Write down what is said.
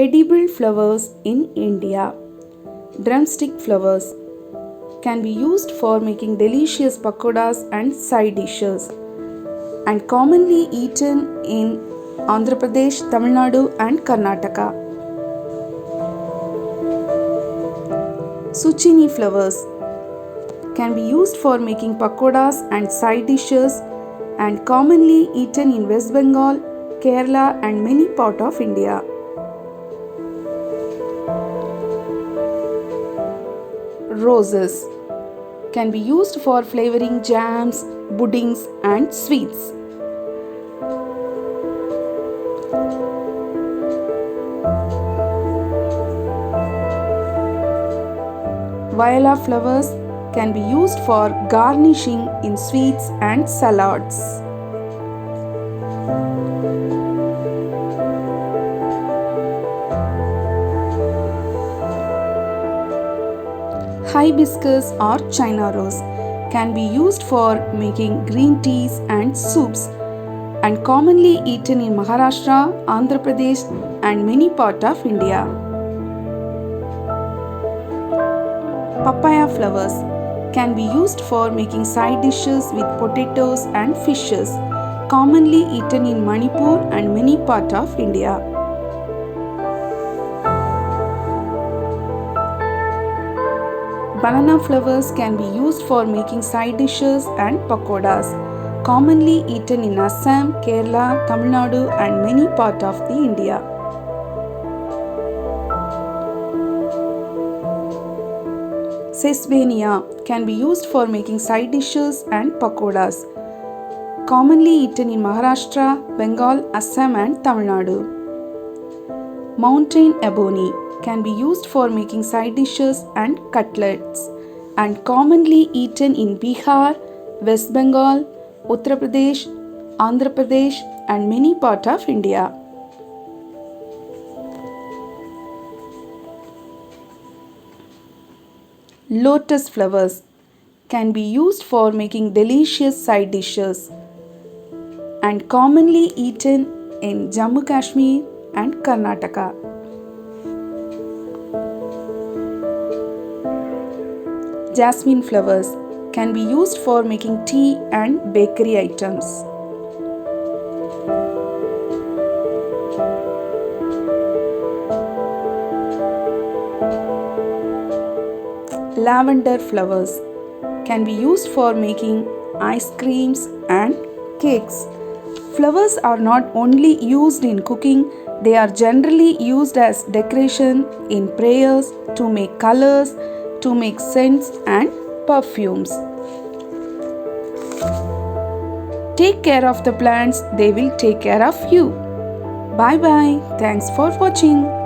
Edible flowers in India. Drumstick flowers can be used for making delicious pakoras and side dishes and commonly eaten in Andhra Pradesh, Tamil Nadu and Karnataka. Zucchini flowers can be used for making pakoras and side dishes and commonly eaten in West Bengal, Kerala and many parts of India. Roses can be used for flavoring jams, puddings and sweets. Viola flowers can be used for garnishing in sweets and salads. Hibiscus or China rose can be used for making green teas and soups and commonly eaten in Maharashtra, Andhra Pradesh and many parts of India. Papaya flowers can be used for making side dishes with potatoes and fishes, commonly eaten in Manipur and many parts of India. Banana flowers can be used for making side dishes and pakoras, commonly eaten in Assam, Kerala, Tamil Nadu and many parts of the India. Sesbania can be used for making side dishes and pakoras, commonly eaten in Maharashtra, Bengal, Assam and Tamil Nadu. Mountain ebony can be used for making side dishes and cutlets and commonly eaten in Bihar, West Bengal, Uttar Pradesh, Andhra Pradesh and many parts of India. Lotus flowers can be used for making delicious side dishes and commonly eaten in Jammu Kashmir and Karnataka. Jasmine flowers can be used for making tea and bakery items. Lavender flowers can be used for making ice creams and cakes. Flowers are not only used in cooking, they are generally used as decoration in prayers, to make colors, to make scents and perfumes. Take care of the plants, they will take care of you. Bye bye. Thanks for watching.